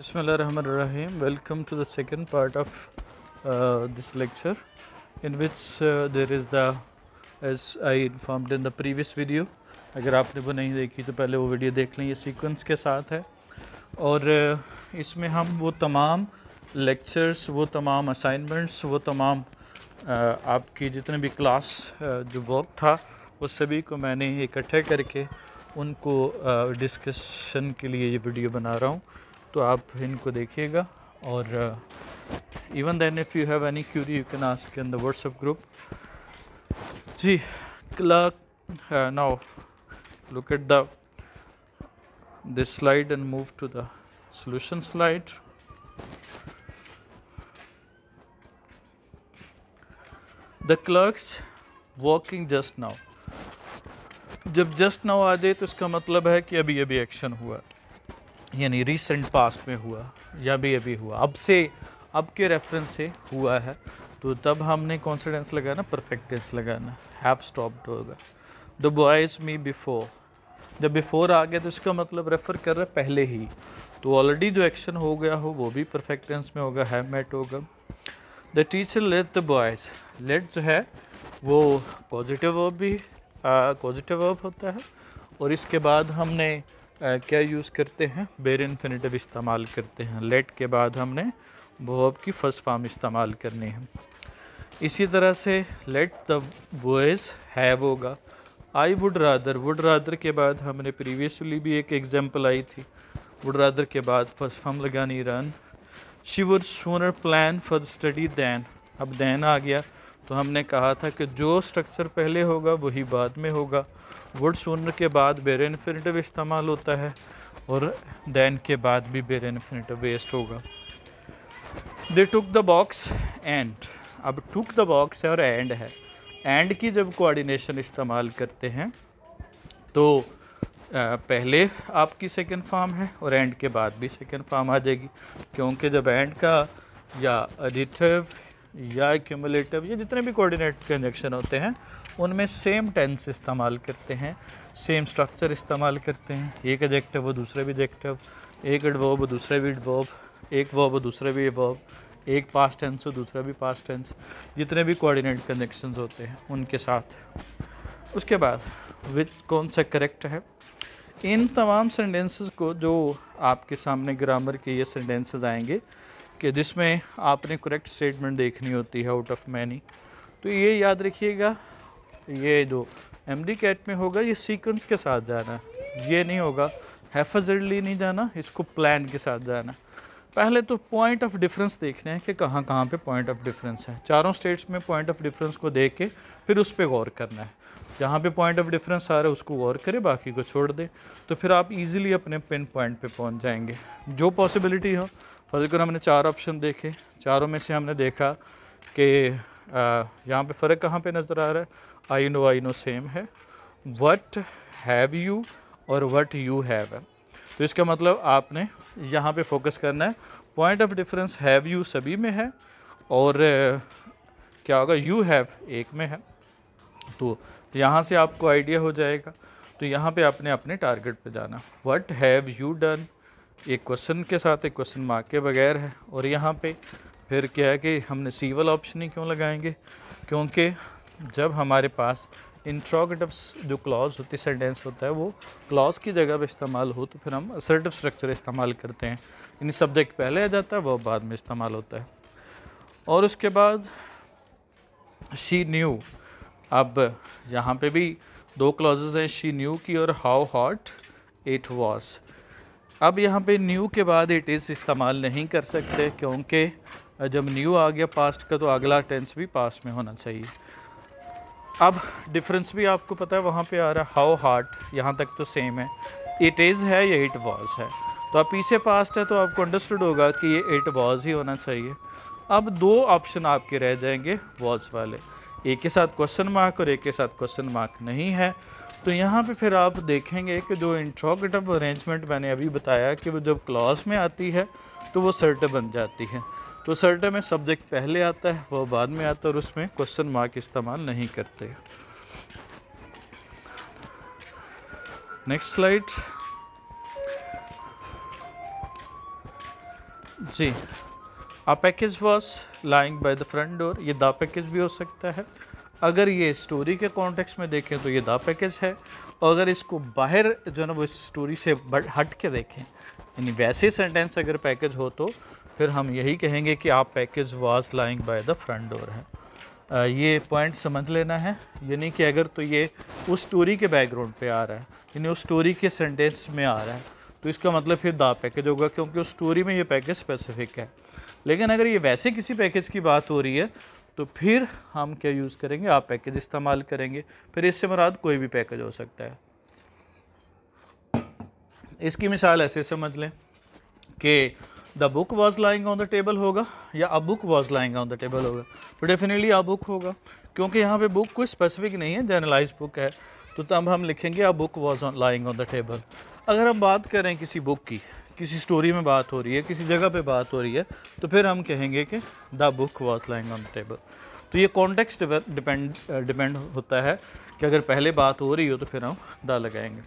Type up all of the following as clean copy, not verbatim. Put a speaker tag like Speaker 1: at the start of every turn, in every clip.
Speaker 1: Bismillahirrahmanirrahim. Welcome to the second part of this lecture, in which there is the, as I informed in the previous video, अगर आपने वो नहीं देखी तो पहले वो वीडियो देख लें, ये सीक्वेंस के साथ है और इसमें हम वो तमाम लेक्चर्स, वो तमाम असाइनमेंट्स, वो तमाम आपकी जितने भी क्लास जो वर्क था वो सभी को मैंने इकट्ठे करके उनको डिस्कशन के लिए ये वीडियो बना रहा हूँ, तो आप इनको देखिएगा और even then if you have any query you can ask in the WhatsApp group. जी clerk now look at the this slide and move to the solution slide. The clerks working just now. जब just now आ जाए तो इसका मतलब है कि अभी अभी एक्शन हुआ, यानी रिसेंट पास्ट में हुआ या अभी हुआ, अब के रेफरेंस से हुआ है, तो तब हमने कौन सा टेंस लगाना, परफेक्ट टेंस लगाना, हैव स्टॉप्ड होगा। द बॉयज मी बिफोर, जब बिफोर आ गया तो इसका मतलब रेफर कर रहा है पहले ही, तो ऑलरेडी जो एक्शन हो गया हो वो भी परफेक्ट टेंस में होगा, हैव मेट होगा। The teacher let the boys, let जो है वो पॉजिटिव वर्ब भी पॉजिटिव वर्ब होता है, और इसके बाद हमने क्या यूज़ करते हैं, बेर इन्फिनिटिव इस्तेमाल करते हैं। लेट के बाद हमने वर्ब की फर्स्ट फॉर्म इस्तेमाल करनी है। इसी तरह से लेट द बॉयज हैव होगा। आई वुड रादर के बाद हमने प्रीवियसली भी एक एग्जाम्पल आई थी, वुड रादर के बाद फर्स्ट फॉर्म लगानी run. She would sooner plan for study than, अब दैन आ गया तो हमने कहा था कि जो स्ट्रक्चर पहले होगा वही बाद में होगा। वुड सूनर के बाद बेर इन्फिनिटिव इस्तेमाल होता है और दैन के बाद भी बेर इन्फिनिटिव वेस्ट होगा। दे टुक द बॉक्स एंड, अब टुक द बॉक्स है और एंड है, एंड की जब कोऑर्डिनेशन इस्तेमाल करते हैं तो पहले आपकी सेकंड फॉर्म है और एंड के बाद भी सेकंड फॉर्म आ जाएगी, क्योंकि जब एंड का या एडिटिव या क्यूमुलेटिव या जितने भी कोऑर्डिनेट कंजक्शन होते हैं उनमें सेम टेंस इस्तेमाल करते हैं, सेम स्ट्रक्चर इस्तेमाल करते हैं, एक एडजेक्टिव वो दूसरा भी एडजेक्टिव, एक एडवर्ब वो दूसरा भी एडवर्ब, एक वर्ब वो दूसरा भी वर्ब, एक पास्ट टेंस हो दूसरा भी पास्ट टेंस, जितने भी कोऑर्डिनेट कनेक्शंस होते हैं उनके साथ। उसके बाद विच कौन सा करेक्ट है, इन तमाम सेंटेंसेस को जो आपके सामने ग्रामर के ये सेंटेंसेस आएंगे कि जिसमें आपने करेक्ट स्टेटमेंट देखनी होती है आउट ऑफ मैनी, तो ये याद रखिएगा, ये जो एमडी कैट में होगा ये सीक्वेंस के साथ जाना, ये नहीं होगा हैफजर्डली नहीं जाना, इसको प्लान के साथ जाना। पहले तो पॉइंट ऑफ डिफरेंस देखना है कि कहाँ कहाँ पे पॉइंट ऑफ डिफरेंस है, चारों स्टेट्स में पॉइंट ऑफ डिफरेंस को देख के फिर उस पर गौर करना है, जहाँ पे पॉइंट ऑफ डिफरेंस आ रहा है उसको गौर करें, बाकी को छोड़ दें, तो फिर आप इजीली अपने पिन पॉइंट पे पहुँच जाएंगे। जो पॉसिबिलिटी हो, फर्ज हमने 4 ऑप्शन देखे, चारों में से हमने देखा कि यहाँ पे फ़र्क कहाँ पे नज़र आ रहा है, आई नो सेम है, व्हाट हैव यू और व्हाट यू हैव है, तो इसका मतलब आपने यहाँ पे फोकस करना है, point of difference have you सभी में है और क्या होगा यू हैव एक में है, तो यहाँ से आपको आइडिया हो जाएगा। तो यहाँ पे आपने अपने टारगेट पे जाना, व्हाट हैव यू डन एक क्वेश्चन के साथ, एक क्वेश्चन मार्क के बगैर है, और यहाँ पे फिर क्या है कि हमने सी वाला ऑप्शन ही क्यों लगाएंगे, क्योंकि जब हमारे पास इंट्रोगेटिव जो क्लॉज होती है, सेंटेंस होता है, वो क्लॉज की जगह पे इस्तेमाल हो तो फिर हम असर्टिव स्ट्रक्चर इस्तेमाल करते हैं, यानी सब्जेक्ट पहले आ जाता है वो बाद में इस्तेमाल होता है। और उसके बाद शी न्यू, अब यहाँ पे भी 2 क्लॉजेज हैं, शी न्यू की और हाउ हॉट इट वॉज। अब यहाँ पे न्यू के बाद इट इज़ इस्तेमाल नहीं कर सकते, क्योंकि जब न्यू आ गया पास्ट का तो अगला टेंस भी पास्ट में होना चाहिए। अब डिफरेंस भी आपको पता है वहाँ पे आ रहा है, हाउ हार्ट यहाँ तक तो सेम है, इट इज़ है या इट वॉज है, तो अब पीछे पास्ट है तो आपको अंडरस्टूड होगा कि ये इट वॉज ही होना चाहिए। अब 2 ऑप्शन आपके रह जाएंगे वॉज वाले, एक के साथ क्वेश्चन मार्क और एक के साथ क्वेश्चन मार्क नहीं है, तो यहाँ पे फिर आप देखेंगे कि जो इंट्रोगेटिव अरेंजमेंट मैंने अभी बताया कि वो जब क्लॉज में आती है तो वो सर्ट बन जाती है, तो सर्ट में सब्जेक्ट पहले आता है वो बाद में आता है और उसमें क्वेश्चन मार्क इस्तेमाल नहीं करते। Next slide. जी, a package was lying by the front door, ये द पैकेज भी हो सकता है। अगर ये स्टोरी के कॉन्टेक्स्ट में देखें तो ये द पैकेज है, और अगर इसको बाहर जो है ना वो स्टोरी से हट के देखें, यानी वैसे सेंटेंस अगर पैकेज हो तो फिर हम यही कहेंगे कि आप package was lying by the front door है। ये पॉइंट समझ लेना है, यानी कि अगर तो ये उस स्टोरी के बैकग्राउंड पे आ रहा है, यानी उस स्टोरी के सेंटेंस में आ रहा है, तो इसका मतलब फिर द पैकेज होगा, क्योंकि उस स्टोरी में ये पैकेज स्पेसिफिक है। लेकिन अगर ये वैसे किसी पैकेज की बात हो रही है तो फिर हम क्या यूज़ करेंगे, आप पैकेज इस्तेमाल करेंगे। फिर इससे मुराद कोई भी पैकेज हो सकता है। इसकी मिसाल ऐसे समझ लें कि the book was lying on the table होगा या a book was lying on the table होगा, तो डेफिनेटली अ बुक होगा, क्योंकि यहाँ पे बुक कोई स्पेसिफिक नहीं है, जनरलाइज बुक है, तो तब हम लिखेंगे a book was lying on the table. अगर हम बात करें किसी बुक की, किसी स्टोरी में बात हो रही है, किसी जगह पे बात हो रही है, तो फिर हम कहेंगे कि the book was lying on the table. तो ये कॉन्टेक्स्ट डिपेंड होता है कि अगर पहले बात हो रही हो तो फिर हम द लगाएंगे।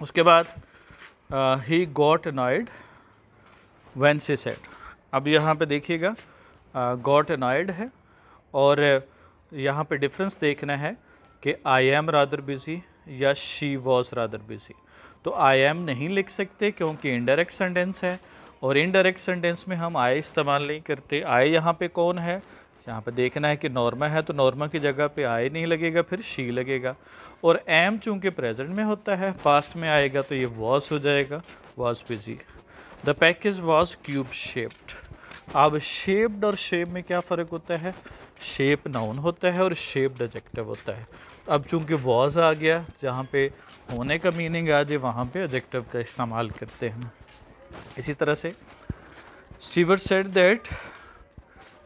Speaker 1: उसके बाद he got annoyed when she said, अब यहाँ पे देखिएगा गॉट अनॉयड है, और यहाँ पे डिफरेंस देखना है कि आई एम रादर बिजी या शी वॉज रादर बिजी। तो आई एम नहीं लिख सकते क्योंकि इनडायरेक्ट सेंटेंस है, और इनडायरेक्ट सेंटेंस में हम आई इस्तेमाल नहीं करते। आई यहाँ पे कौन है, यहाँ पे देखना है कि नॉर्मा है, तो नॉर्मा की जगह पे आई नहीं लगेगा, फिर शी लगेगा। और एम चूँकि प्रेजेंट में होता है, पास्ट में आएगा तो ये वॉज हो जाएगा, was busy. The package was cube shaped. अब शेप्ड और शेप में क्या फ़र्क होता है, शेप नाउन होता है और शेप्ड एडजेक्टिव होता है। अब चूँकि वॉज आ गया, जहाँ पे होने का मीनिंग आ जाए वहाँ पे एडजेक्टिव का इस्तेमाल करते हैं। इसी तरह से स्टीवर्ट सेड दैट,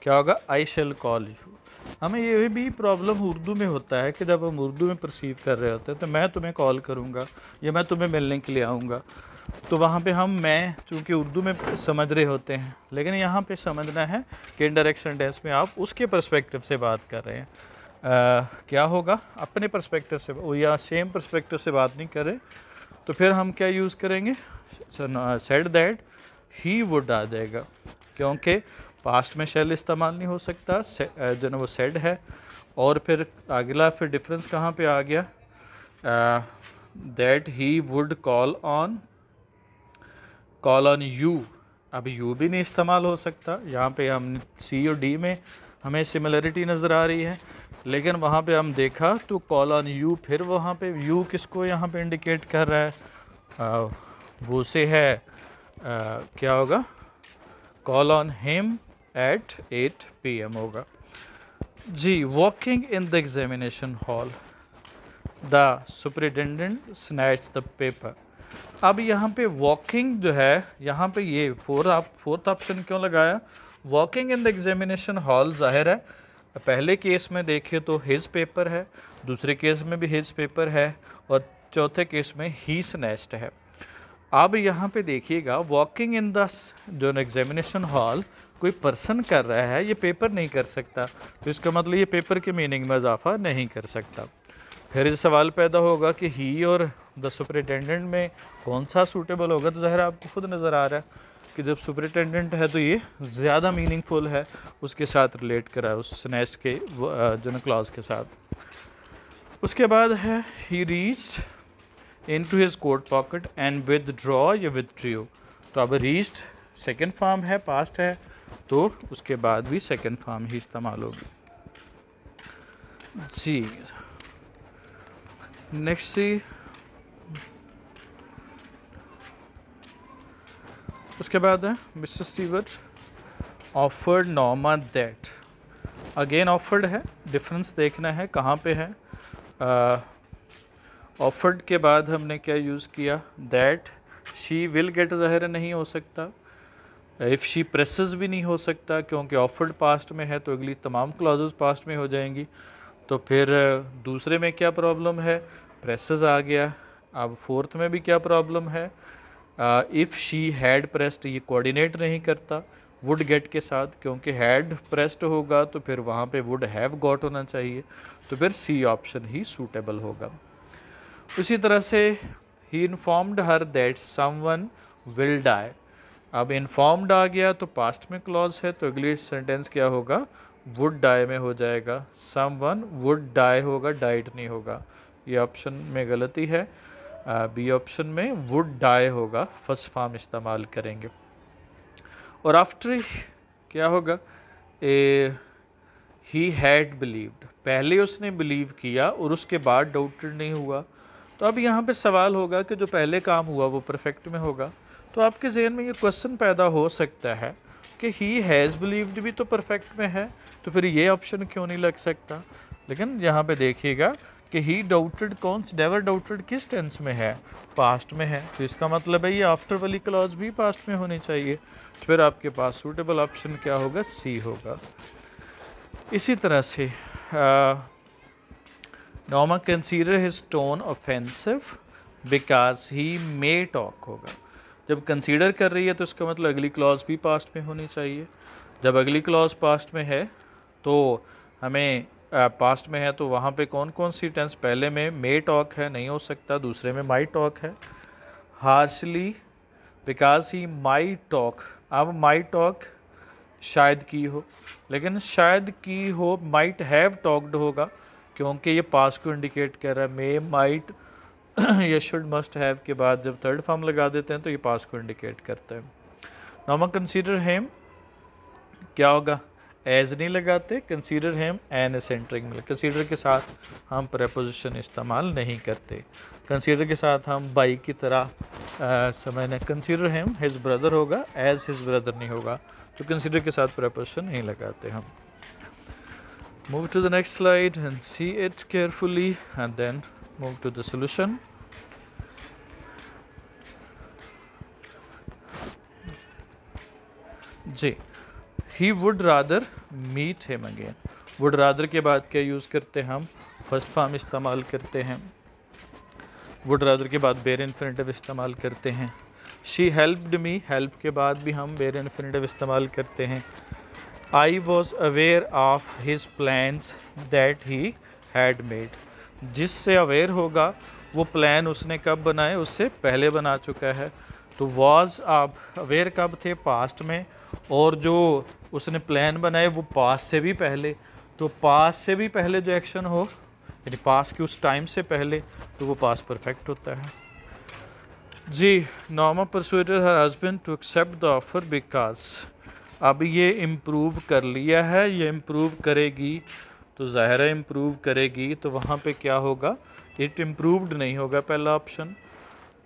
Speaker 1: क्या होगा, आई शैल कॉल यू। हमें ये भी प्रॉब्लम उर्दू में होता है कि जब हम उर्दू में परसीव कर रहे होते हैं तो मैं तुम्हें कॉल करूँगा या मैं तुम्हें मिलने के लिए आऊँगा, तो वहाँ पे हम मैं चूँकि उर्दू में समझ रहे होते हैं, लेकिन यहाँ पे समझना है कि इनडायरेक्ट सेंटेंस में आप उसके पर्सपेक्टिव से बात कर रहे हैं। क्या होगा, अपने पर्सपेक्टिव से या सेम पर्सपेक्टिव से बात नहीं कर रहे, तो फिर हम क्या यूज़ करेंगे, सेड दैट ही वुड आ जाएगा, क्योंकि पास्ट में शैल इस्तेमाल नहीं हो सकता, जो ना वो सेड है। और फिर अगला फिर डिफरेंस कहाँ पे आ गया, that he would call on you. अब यू भी नहीं इस्तेमाल हो सकता, यहाँ पे हम सी और डी में हमें सिमिलरिटी नज़र आ रही है, लेकिन वहाँ पे हम देखा तो कॉल ऑन यू, फिर वहाँ पे यू किसको यहाँ पे इंडिकेट कर रहा है, वो से है, क्या होगा, call on him at 8 PM होगा। जी, walking in the examination hall, the superintendent snatched the paper. अब यहाँ पे वॉकिंग जो है, यहाँ पे ये फोर्थ ऑप्शन क्यों लगाया, walking in the examination hall, जाहिर है पहले केस में देखें तो हिज पेपर है, दूसरे केस में भी हिज पेपर है, और चौथे केस में ही स्नैच्ड है। अब यहाँ पे देखिएगा वॉकिंग इन द जो एग्जामिनेशन हॉल कोई पर्सन कर रहा है, ये पेपर नहीं कर सकता, तो इसका मतलब ये पेपर के मीनिंग में इजाफा नहीं कर सकता। फिर ये सवाल पैदा होगा कि ही और द सुपरिटेंडेंट में कौन सा सूटेबल होगा, तो ज़ाहिर आपको खुद नज़र आ रहा है कि जब सुपरिटेंडेंट है तो ये ज़्यादा मीनिंगफुल है, उसके साथ रिलेट करा उस स्नैच के जो क्लॉज के साथ। उसके बाद है he reached into his coat pocket and withdraw या विदड्रू। तो अब रीच्ड सेकंड फॉर्म है, पास्ट है, तो उसके बाद भी सेकंड फॉर्म ही इस्तेमाल होगी। जी, नेक्स्ट सी, उसके बाद है mister Stewart offered Norma that. Again offered है, डिफरेंस देखना है कहाँ पे है। ऑफर्ड के बाद हमने क्या यूज़ किया, दैट। शी विल गेट ज़ाहिर नहीं हो सकता, इफ़ शी प्रेसेस भी नहीं हो सकता, क्योंकि ऑफर्ड पास्ट में है तो अगली तमाम क्लॉजेस पास्ट में हो जाएंगी। तो फिर दूसरे में क्या प्रॉब्लम है, प्रेसेस आ गया। अब फोर्थ में भी क्या प्रॉब्लम है, इफ़ शी हैड प्रेस्ड, ये कोऑर्डिनेट नहीं करता वुड गेट के साथ, क्योंकि हैड प्रेस्ड होगा तो फिर वहाँ पे वुड हैव गॉट होना चाहिए, तो फिर सी ऑप्शन ही सूटेबल होगा। उसी तरह से ही informed her that someone will die. अब इन्फॉर्म्ड आ गया तो पास्ट में क्लॉज है, तो अगली सेंटेंस क्या होगा, वुड डाई में हो जाएगा। समवन वुड डाई होगा, डाइड नहीं होगा, ये ऑप्शन में गलती है। बी ऑप्शन में वुड डाई होगा, फर्स्ट फॉर्म इस्तेमाल करेंगे। और आफ्टर क्या होगा, ए ही हैड बिलीव्ड, पहले उसने बिलीव किया और उसके बाद डाउटेड नहीं हुआ। तो अब यहाँ पे सवाल होगा कि जो पहले काम हुआ वो परफेक्ट में होगा। तो आपके जहन में ये क्वेश्चन पैदा हो सकता है कि ही हैज़ बिलीव्ड भी तो परफेक्ट में है, तो फिर ये ऑप्शन क्यों नहीं लग सकता। लेकिन यहाँ पे देखिएगा कि ही डाउटेड कौन, नेवर डाउटेड किस टेंस में है, पास्ट में है, तो इसका मतलब है ये आफ्टर वाली क्लॉज भी पास्ट में होनी चाहिए। तो फिर आपके पास सूटेबल ऑप्शन क्या होगा, सी होगा। इसी तरह से नॉमा consider his tone offensive because he may talk होगा। जब कंसीडर कर रही है तो इसका मतलब अगली क्लॉज भी पास्ट में होनी चाहिए। जब अगली क्लॉज पास्ट में है तो हमें पास्ट में है तो वहाँ पे कौन कौन सी टेंस, पहले में मे टॉक है, नहीं हो सकता, दूसरे में माई टॉक है। Harshly because he my talk, अब माई टॉक शायद की हो, लेकिन शायद की हो माइट हैव टॉक्ड होगा क्योंकि ये पास्ट को इंडिकेट कर रहा है। मे माइट ये शुड मस्ट हैव के बाद जब थर्ड फॉर्म लगा देते हैं तो ये पास्ट को इंडिकेट करता है। नॉर्मल कंसीडर हिम क्या होगा, एज नहीं लगाते, कंसीडर हिम एन सेंटरिंग में, कंसीडर के साथ हम प्रेपोजिशन इस्तेमाल नहीं करते। कंसीडर के साथ हम बाई की तरह समझना, कंसीडर हिम हिज ब्रदर होगा, एज हिज ब्रदर नहीं होगा, तो कंसीडर के साथ प्रेपोजिशन नहीं लगाते हम। Move to the next slide and see it carefully and then move to the solution. जी, he would rather meet him again, would rather के बाद क्या यूज़ करते हैं हम, फर्स्ट फॉर्म इस्तेमाल करते हैं। वुड रादर के बाद बेयर इन्फिनिटिव इस्तेमाल करते हैं। शी हेल्प्ड मी, हेल्प के बाद भी हम बेयर इन्फिनिटिव इस्तेमाल करते हैं। I was aware of his plans that he had made, जिससे अवेयर होगा वो प्लान उसने कब बनाए, उससे पहले बना चुका है। तो वॉज आप अवेयर कब थे, पास्ट में, और जो उसने प्लान बनाए वो पास्ट से भी पहले। तो पास्ट से भी पहले जो एक्शन हो, यानी पास्ट के उस टाइम से पहले, तो वो पास्ट परफेक्ट होता है। जी, Norma persuaded her husband to accept the offer because, अब ये इम्प्रूव कर लिया है, ये इम्प्रूव करेगी, तो ज़ाहिर है इम्प्रूव करेगी, तो वहाँ पे क्या होगा, इट इम्प्रूव्ड नहीं होगा पहला ऑप्शन,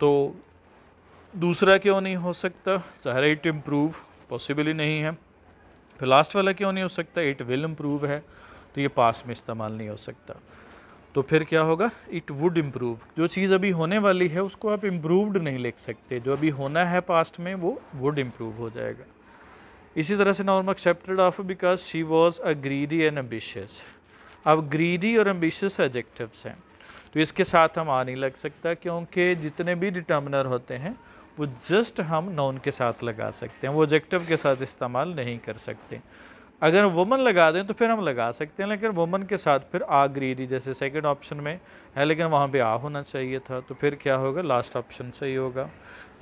Speaker 1: तो दूसरा क्यों नहीं हो सकता, ज़ाहिर है इट इम्प्रूव पॉसिबल ही नहीं है। फिर लास्ट वाला क्यों नहीं हो सकता, इट विल इम्प्रूव है, तो ये पास्ट में इस्तेमाल नहीं हो सकता। तो फिर क्या होगा, इट वुड इम्प्रूव, जो चीज़ अभी होने वाली है उसको आप इम्प्रूव्ड नहीं लिख सकते, जो अभी होना है पास्ट में वो वुड इम्प्रूव हो जाएगा। इसी तरह से Norma accepted offer because she was a greedy and ambitious. अब ग्रीडी और एम्बिशियस एडजेक्टिव्स हैं, तो इसके साथ हम आ नहीं लग सकता, क्योंकि जितने भी डिटर्मिनर होते हैं वो जस्ट हम नाउन के साथ लगा सकते हैं, वो एडजेक्टिव के साथ इस्तेमाल नहीं कर सकते। अगर वुमन लगा दें तो फिर हम लगा सकते हैं, लेकिन वुमन के साथ फिर आ ग्रीडी जैसे सेकंड ऑप्शन में है, लेकिन वहाँ पे आ होना चाहिए था, तो फिर क्या होगा, लास्ट ऑप्शन सही होगा,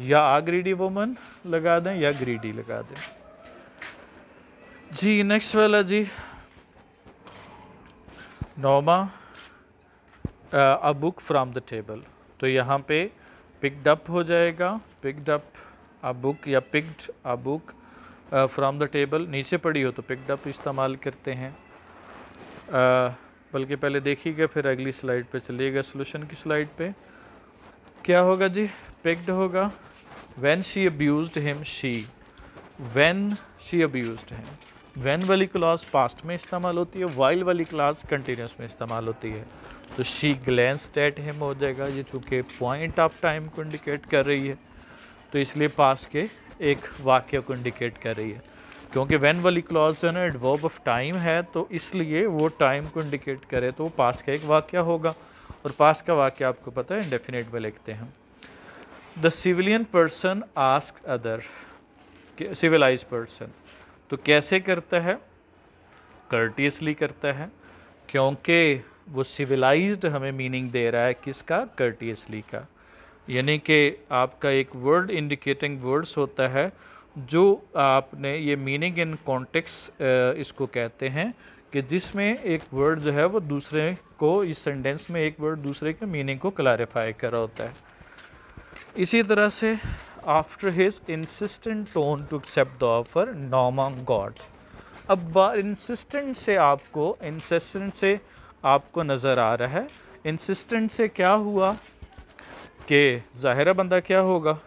Speaker 1: या आ ग्रीडी वुमन लगा दें या ग्रीडी लगा दें। जी, नेक्स्ट वाला जी, Norma a book from the table, तो यहाँ पे पिक्ड अप हो जाएगा, पिक्ड अप अ बुक या picked a book from the table, नीचे पड़ी हो तो पिक्ड अप इस्तेमाल करते हैं। बल्कि पहले देखिएगा फिर अगली स्लाइड पे चलिएगा, सॉल्यूशन की स्लाइड पे क्या होगा जी, पिक्ड होगा। When she abused him, she, when she abused him, when वाली क्लॉज पास्ट में इस्तेमाल होती है, वाइल वाली क्लॉज कंटिन्यूस में इस्तेमाल होती है, तो शी ग्लैंस्ड एट हिम हो जाएगा, ये चूँकि पॉइंट ऑफ टाइम को इंडिकेट कर रही है तो इसलिए पास्ट के एक वाक़या को इंडिकेट कर रही है, क्योंकि व्हेन वाली क्लॉज जो है ना एडवर्ब ऑफ टाइम है, तो इसलिए वो टाइम को इंडिकेट करे, तो वो पास्ट का एक वाक़या होगा, और पास्ट का वाक़या आपको पता है इंडेफिनिट में लिखते हैं। The civilian person ask other, civilize person, तो कैसे करता है, कर्टियसली करता है, क्योंकि वो सिविलाइज्ड हमें मीनिंग दे रहा है किसका, कर्टियसली का, यानी कि आपका एक वर्ड इंडिकेटिंग वर्ड्स होता है जो आपने ये मीनिंग इन कॉन्टेक्स्ट इसको कहते हैं कि जिसमें एक वर्ड जो है वो दूसरे को, इस सेंटेंस में एक वर्ड दूसरे के मीनिंग को क्लैरिफाई कर रहा होता है। इसी तरह से after his insistent tone to accept the offer Norma god. अब इंसिस्टेंट से आपको नज़र आ रहा है, इंसिस्टेंट से क्या हुआ कि ज़ाहिर बंदा क्या होगा,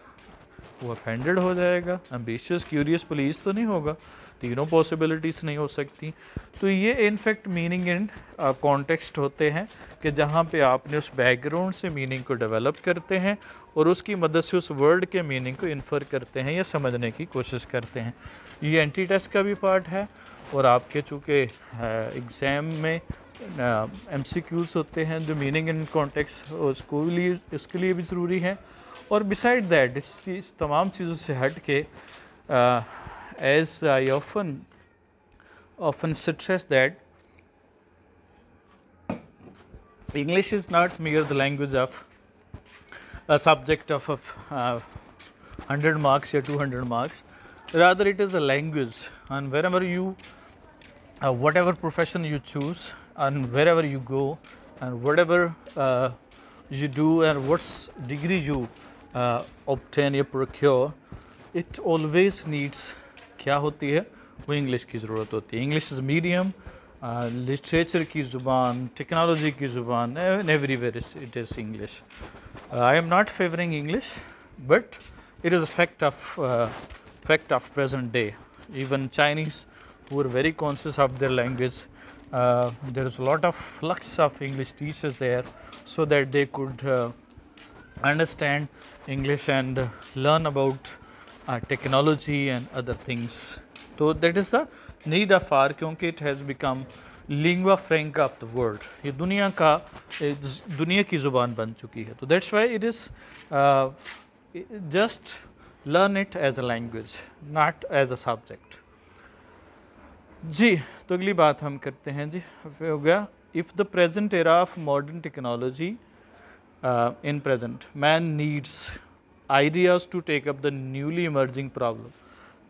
Speaker 1: वो ऑफेंडेड हो जाएगा। एम्बिशियस क्यूरियस पुलिस तो नहीं होगा, तीनों पॉसिबिलिटीज़ नहीं हो सकती। तो ये इनफैक्ट मीनिंग इन कॉन्टेक्स्ट होते हैं कि जहाँ पे आपने उस बैकग्राउंड से मीनिंग को डेवलप करते हैं और उसकी मदद से उस वर्ड के मीनिंग को इन्फर करते हैं या समझने की कोशिश करते हैं। ये एंटी टेस्ट का भी पार्ट है और आपके चूँकि एग्ज़ाम में MCQs होते हैं जो मीनिंग इन कॉन्टेक्स्ट उसके लिए भी ज़रूरी है। और बिसाइड दैट इस तमाम चीज़ों से हट के as I often stress that English is not mere the language of a subject of 100 marks or 200 marks. Rather, it is a language, and wherever you, whatever profession you choose, and wherever you go, and whatever you do, and what degree you obtain or procure, it always needs क्या होती है, वो English की ज़रूरत होती है। English is medium, literature की ज़ुबान, टेक्नोलॉजी की ज़ुबान, everywhere it is English. I am not favouring English, but it is a fact of present day. Even Chinese, who are very conscious of their language, there is a lot of flux of English teachers there, so that they could understand English and learn about technology and other things. So that is the need of our, क्योंकि it has become lingua franca of the world. ये दुनिया की ज़ुबान बन चुकी है। तो that's why it is just learn it as a language, not as a subject. जी, तो अगली बात हम करते हैं जी, हो गया if the present era of modern technology in present man needs ideas to take up the newly emerging problem.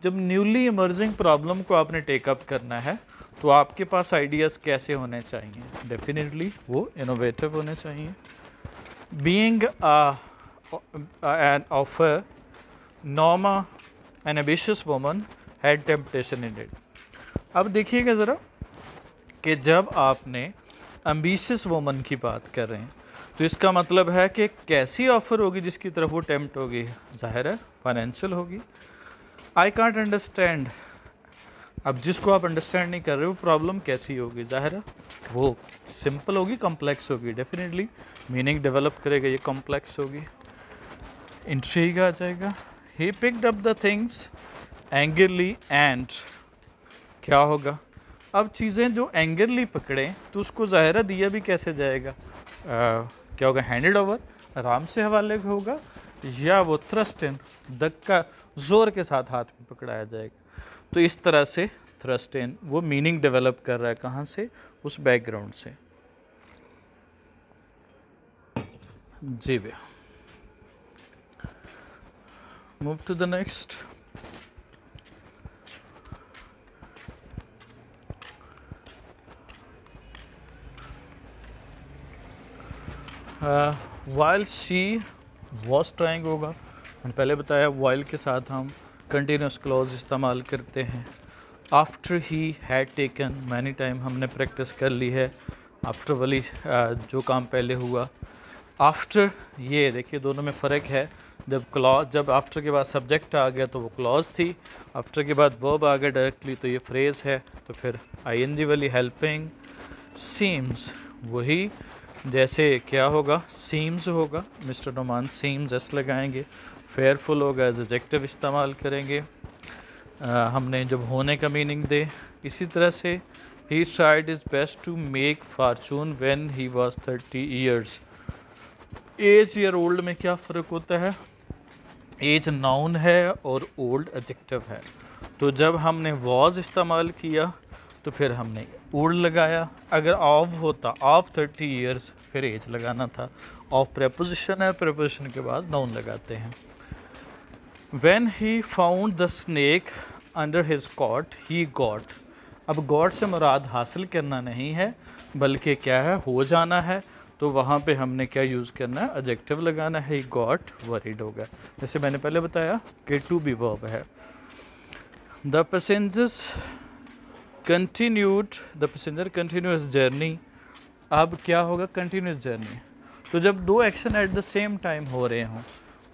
Speaker 1: जब newly emerging problem को आपने टेकअप करना है तो आपके पास आइडियाज़ कैसे होने चाहिए? डेफिनेटली वो इनोवेटिव होने चाहिए। Being an offer Norma N ambitious woman had temptation in it. अब देखिएगा ज़रा कि जब आपने एम्बिशियस वुमन की बात कर रहे हैं तो इसका मतलब है कि कैसी ऑफ़र होगी जिसकी तरफ वो टेम्प्ट होगी? ज़ाहिर है फाइनेंशियल होगी। आई कांट अंडरस्टैंड, अब जिसको आप अंडरस्टैंड नहीं कर रहे हो प्रॉब्लम कैसी होगी? ज़ाहिर है वो सिंपल होगी, कॉम्प्लेक्स होगी। डेफिनेटली मीनिंग डेवलप करेगा, ये कॉम्प्लेक्स होगी, इंट्रीग आ जाएगा। He picked up the things angrily and क्या होगा? अब चीज़ें जो एंगरली पकड़ें तो उसको ज़ाहिर दिया भी कैसे जाएगा? क्या होगा? हैंडेड ओवर, आराम से हवाले होगा, या वो थ्रस्ट इन, धक्का ज़ोर के साथ हाथ में पकड़ाया जाएगा। तो इस तरह से थ्रस्ट इन वो मीनिंग डेवलप कर रहा है, कहाँ से? उस बैकग्राउंड से। जी भैया, move to the next. While she was trying होगा, मैंने पहले बताया वाइल के साथ हम कंटिन्यूस क्लॉज इस्तेमाल करते हैं। After he had taken, many time हमने प्रैक्टिस कर ली है। आफ्टर वाली जो काम पहले हुआ, आफ्टर, ये देखिए दोनों में फ़र्क है। जब आफ्टर के बाद सब्जेक्ट आ गया तो वो क्लॉज थी, आफ्टर के बाद वर्ब आ गया डायरेक्टली तो ये फ्रेज़ है। तो फिर ING वाली हेल्पिंग। सीम्स, वही जैसे क्या होगा? सीम्स होगा, मिस्टर नोमान सीम्स एस लगाएंगे। फेयरफुल होगा, एज एडजेक्टिव इस्तेमाल करेंगे हमने जब होने का मीनिंग दे। इसी तरह से ही tried is best to make fortune when he was 30 years. As year old में क्या फ़र्क होता है? एज नाउन है और ओल्ड एडजेक्टिव है। तो जब हमने वॉज इस्तेमाल किया तो फिर हमने ओल्ड लगाया। अगर ऑफ होता, ऑफ 30 ईयर्स, फिर एज लगाना था। ऑफ प्रेपोजिशन है, प्रेपोजिशन के बाद नाउन लगाते हैं। When he found the snake under his cot, he got. अब गॉट से मुराद हासिल करना नहीं है बल्कि क्या है, हो जाना है। तो वहाँ पे हमने क्या यूज़ करना है, एडजेक्टिव लगाना है। ही गॉट वरीड होगा, जैसे मैंने पहले बताया कि टू बी वर्ब है। The passengers continued, the passenger continuous journey. अब क्या होगा, कंटिन्यूस जर्नी। तो जब दो action at the same time हो रहे हों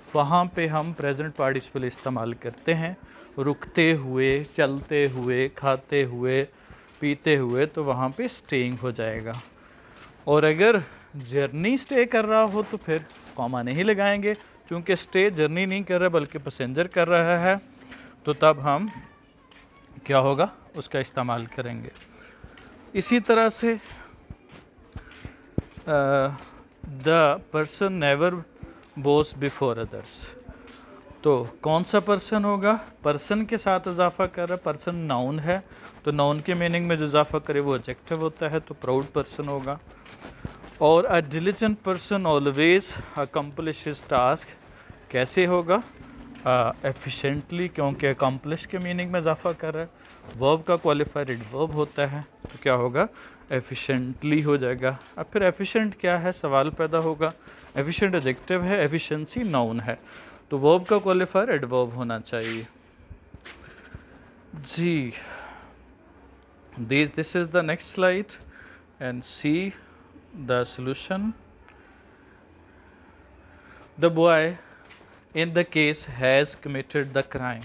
Speaker 1: वहाँ पे हम प्रेजेंट पार्टिसिपल इस्तेमाल करते हैं। रुकते हुए, चलते हुए, खाते हुए, पीते हुए, तो वहाँ पे स्टेइंग हो जाएगा। और अगर जर्नी स्टे कर रहा हो तो फिर कॉमा नहीं लगाएंगे, क्योंकि स्टे जर्नी नहीं कर रहा बल्कि पैसेंजर कर रहा है। तो तब हम क्या होगा, उसका इस्तेमाल करेंगे। इसी तरह से the person never Bose before others. तो कौन सा पर्सन होगा, पर्सन के साथ इजाफा कर रहा है, पर्सन नाउन है तो नाउन के मीनिंग में जो इजाफा करे वो एडजेक्टिव होता है, तो प्राउड पर्सन होगा। और a diligent person always accomplish his task, कैसे होगा, एफिशिएंटली, क्योंकि अकम्प्लिश के मीनिंग में इजाफा कर रहा है। वर्ब का क्वालिफायर एडवर्ब होता है, तो क्या होगा, एफिशिएंटली हो जाएगा। अब फिर एफिशिएंट क्या है, सवाल पैदा होगा। एफिशिएंट एडजेक्टिव है, एफिशिएंसी नाउन है, तो वर्ब का क्वालिफायर एडवर्ब होना चाहिए जी। This is the next slide and see the solution. The boy in the case has committed the crime.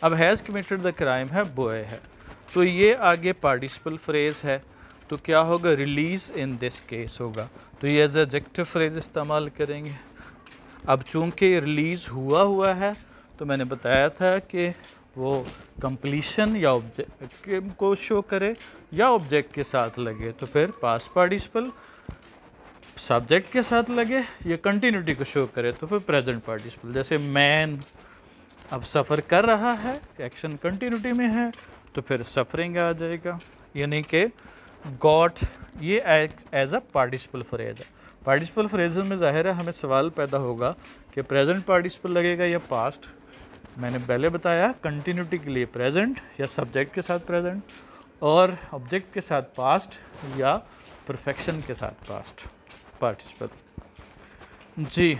Speaker 1: अब हैज़ कमिटेड द क्राइम है, बॉय है, तो ये आगे पार्टिसिपल फ्रेज है, तो क्या होगा, रिलीज़ इन दिस केस होगा, तो ये एज एडजेक्टिव फ्रेज इस्तेमाल करेंगे। अब चूँकि रिलीज़ हुआ है तो मैंने बताया था कि वो कंप्लीशन या ऑब्जेक्ट को शो करे या ऑब्जेक्ट के साथ लगे, तो फिर पास्ट पार्टिसिपल सब्जेक्ट के साथ लगे या कंटिन्यूटी को शो करे तो फिर प्रेजेंट पार्टिसिपल। जैसे मैन अब सफ़र कर रहा है, एक्शन कंटिन्यूटी में है, तो फिर सफरिंग आ जाएगा। यानी कि गॉट ये एज अ पार्टिसिपल फ्रेज है। पार्टिसिपल फ्रेज में ज़ाहिर है हमें सवाल पैदा होगा कि प्रेजेंट पार्टिसिपल लगेगा या पास्ट। मैंने पहले बताया कंटिन्यूटी के लिए प्रेजेंट या सब्जेक्ट के साथ प्रेजेंट, और ऑब्जेक्ट के साथ पास्ट या परफेक्शन के साथ पास्ट पार्टिसिपल जी।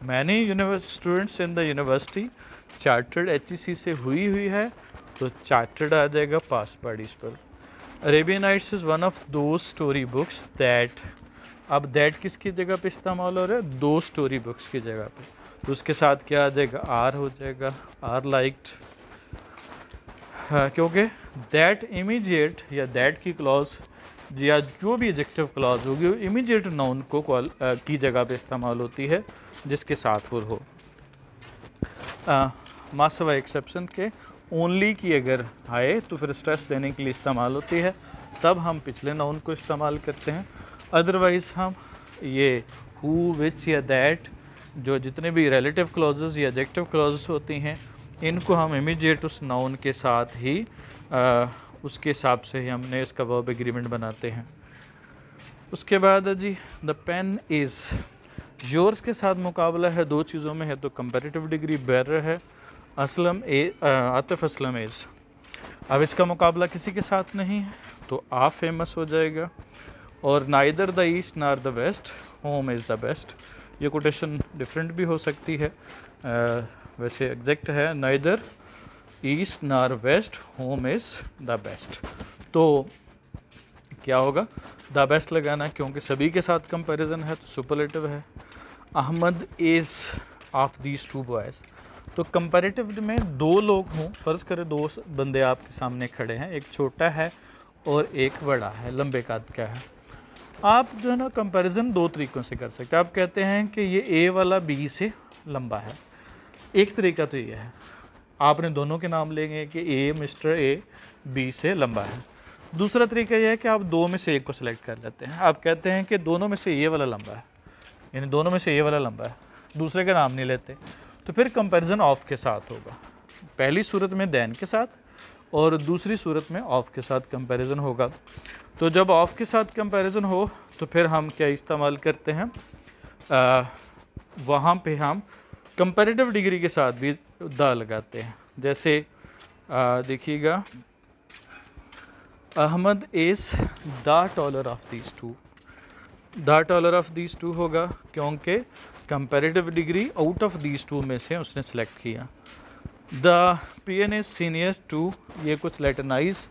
Speaker 1: Many students in the university, chartered HEC से हुई है, तो चार्टर्ड आ जाएगा past participle. Arabian Nights is one of the story books that, अब दैट किसकी जगह पे इस्तेमाल हो रहा है, दो स्टोरी बुक्स की जगह पे, तो उसके साथ क्या आ जाएगा, आर हो जाएगा, आर लाइक्ड, क्योंकि दैट इमीडिएट या दैट की क्लॉज या जो भी एडजेक्टिव क्लॉज होगी वो इमीडिएट नाउन को की जगह पे इस्तेमाल होती है जिसके साथ वो हो। मासवा एक्सेप्शन के ओनली की अगर आए तो फिर स्ट्रेस देने के लिए इस्तेमाल होती है, तब हम पिछले नाउन को इस्तेमाल करते हैं। अदरवाइज़ हम ये हु, विच या दैट, जो जितने भी रिलेटिव क्लॉजेस या एडजेक्टिव क्लॉजेस होती हैं, इनको हम इमीडिएट उस नाउन के साथ ही उसके हिसाब से ही हमने इसका वर्ब एग्रीमेंट बनाते हैं। उसके बाद है जी, द पेन इज़, योर्स के साथ मुकाबला है दो चीज़ों में है, तो कंपैरेटिव डिग्री बेटर है। असलम आतिफ असलम इज़, अब इसका मुकाबला किसी के साथ नहीं है तो आप फेमस हो जाएगा। और neither the east nor the west, home is the best, ये कोटेशन डिफरेंट भी हो सकती है, वैसे एग्जैक्ट है neither east nor west, home is the best. तो क्या होगा, द बेस्ट लगाना है क्योंकि सभी के साथ कंपैरिजन है तो सुपरलेटिव है। Ahmed is of these two boys, तो कंपैरेटिव में दो लोग हों, फ़र्ज़ करें दो बंदे आपके सामने खड़े हैं, एक छोटा है और एक बड़ा है, लंबे कद का है। आप जो है ना कंपैरिजन दो तरीक़ों से कर सकते हैं। आप कहते हैं कि ये ए वाला बी से लंबा है, एक तरीका तो ये है, आपने दोनों के नाम लेंगे कि ए मिस्टर ए बी से लंबा है। दूसरा तरीका यह है कि आप दो में से एक को सिलेक्ट कर लेते हैं, आप कहते हैं कि दोनों में से ये वाला लंबा है, यानी दोनों में से ये वाला लंबा है, दूसरे का नाम नहीं लेते, तो फिर कंपैरिजन ऑफ के साथ होगा। पहली सूरत में दैन के साथ और दूसरी सूरत में ऑफ के साथ कंपैरिजन होगा। तो जब ऑफ के साथ कंपैरिजन हो तो फिर हम क्या इस्तेमाल करते हैं, वहाँ पे हम कंपैरेटिव डिग्री के साथ भी द लगाते हैं। जैसे देखिएगा, Ahmed is the taller of these two. The taller of these two होगा क्योंकि comparative degree out of these two में से उसने सेलेक्ट किया। The PN is senior to, ये कुछ लैटिनाइज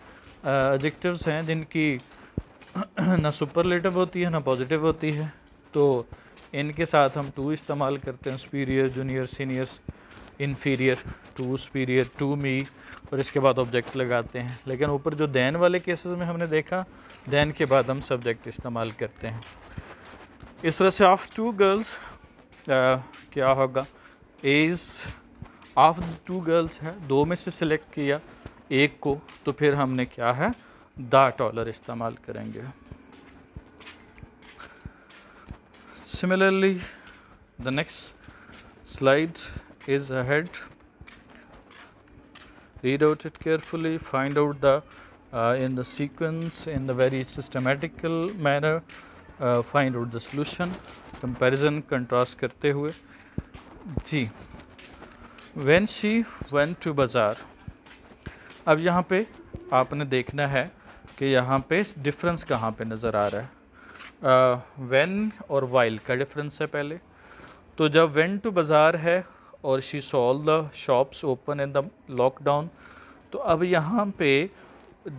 Speaker 1: एडजेक्टिव्स हैं जिनकी ना सुपरलेटिव होती है ना पॉजिटिव होती है, तो इनके साथ हम टू इस्तेमाल करते हैं। Superior, junior, seniors, inferior, to superior, to me, और इसके बाद ऑब्जेक्ट लगाते हैं। लेकिन ऊपर जो दैन वाले केसेस में हमने देखा, दैन के बाद हम सब्जेक्ट इस्तेमाल करते हैं। इस तरह से ऑफ टू गर्ल्स क्या होगा, इज़ ऑफ टू गर्ल्स है, दो में से सिलेक्ट किया एक को, तो फिर हमने क्या है, द टॉलर इस्तेमाल करेंगे। Similarly the next slide is ahead. Read out it carefully, find out the in the sequence, in the very systematical manner, find out the solution, comparison, contrast करते हुए जी। When she went to bazaar, अब यहाँ पे आपने देखना है कि यहाँ पे डिफरेंस कहाँ पे नज़र आ रहा है। when और while का डिफरेंस है पहले, तो जब went to बाज़ार है और she saw the shops open in the lockdown, तो अब यहाँ पे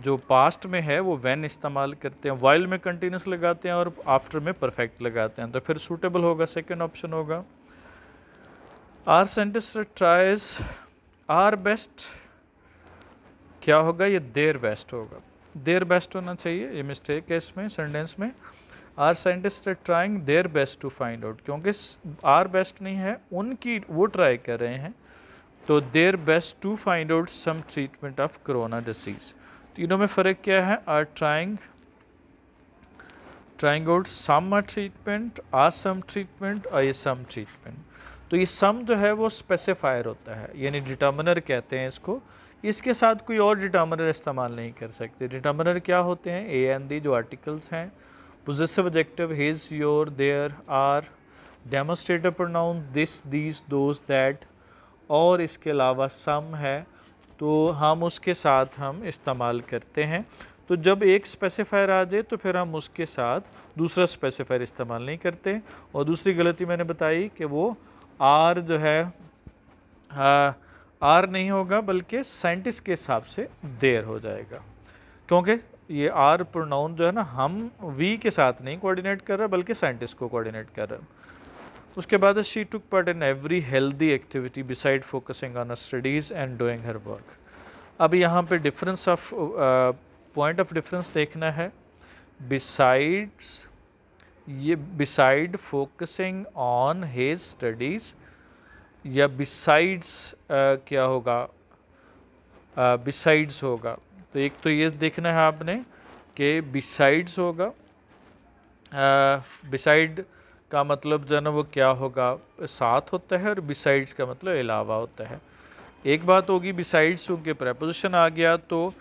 Speaker 1: जो पास्ट में है वो व्हेन इस्तेमाल करते हैं, वाइल में कंटिन्यूस लगाते हैं और आफ्टर में परफेक्ट लगाते हैं, तो फिर सूटेबल होगा सेकंड ऑप्शन होगा। Are scientist tries are best, क्या होगा, ये देयर बेस्ट होगा, देयर बेस्ट होना चाहिए, ये मिस्टेक है इसमें सेंटेंस में। Are scientist are trying their best to find out, क्योंकि आर बेस्ट नहीं है, उनकी वो ट्राई कर रहे हैं, तो their best to find out some treatment of corona disease. तीनों में फ़र्क क्या है, are trying out some treatment, uh some treatment, और ये सम ट्रीटमेंट। तो ये सम जो है वो स्पेसिफायर होता है, यानी डिटर्मिनर कहते हैं इसको, इसके साथ कोई और डिटर्मिनर इस्तेमाल नहीं कर सकते। डिटर्मिनर क्या होते हैं, ए एंड दी जो आर्टिकल्स हैं, possessive adjective his, your, their, are, demonstrative pronoun this, these, those, that, और इसके अलावा some है, तो हम उसके साथ हम इस्तेमाल करते हैं। तो जब एक स्पेसिफायर आ जाए तो फिर हम उसके साथ दूसरा स्पेसिफायर इस्तेमाल नहीं करते। और दूसरी गलती मैंने बताई कि वो आर जो है आर नहीं होगा, बल्कि साइंटिस्ट के हिसाब से देर हो जाएगा, क्योंकि ये आर प्रोनाउन जो है ना, हम वी के साथ नहीं कोऑर्डिनेट कर रहा बल्कि साइंटिस्ट को कोऑर्डिनेट कर रहा है। उसके बाद she took part in every healthy activity beside focusing on studies and doing her work. अब यहाँ पे difference of point of difference देखना है, बिसाइड्स, ये beside focusing on his studies, या बिसाइड्स क्या होगा, बिसाइड्स होगा। तो एक तो ये देखना है आपने कि बिसाइड्स होगा, बिसाइड का मतलब जो है ना वो क्या होगा, साथ होता है, और बिसाइड्स का मतलब अलावा होता है। एक बात होगी बिसाइड्स के प्रपोजिशन आ गया तो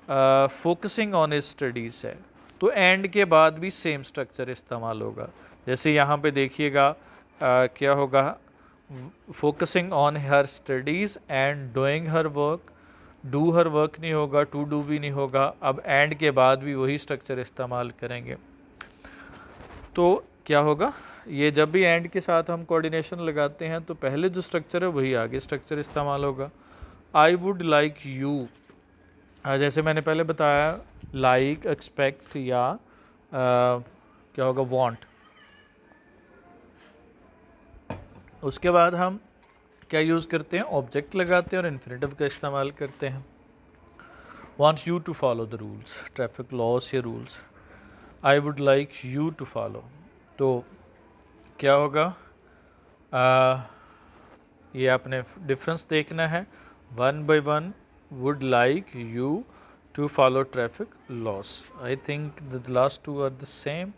Speaker 1: फोकसिंग ऑन हिज स्टडीज़ है, तो एंड के बाद भी सेम स्ट्रक्चर इस्तेमाल होगा। जैसे यहाँ पे देखिएगा क्या होगा, focusing on her studies and doing her work, do her work नहीं होगा, टू डू भी नहीं होगा, अब एंड के बाद भी वही स्ट्रक्चर इस्तेमाल करेंगे। तो क्या होगा, ये जब भी एंड के साथ हम कोऑर्डिनेशन लगाते हैं तो पहले जो स्ट्रक्चर है वही आगे स्ट्रक्चर इस्तेमाल होगा। आई वुड लाइक यू, जैसे मैंने पहले बताया, लाइक, एक्सपेक्ट या क्या होगा, वांट। उसके बाद हम क्या यूज़ करते हैं, ऑब्जेक्ट लगाते हैं और इन्फिनेटिव का इस्तेमाल करते हैं। Want you to follow the rules, traffic laws या rules, I would like you to follow, तो क्या होगा, ये आपने डिफरेंस देखना है, 1 by 1 would like you to follow traffic laws. I think the last two are the same,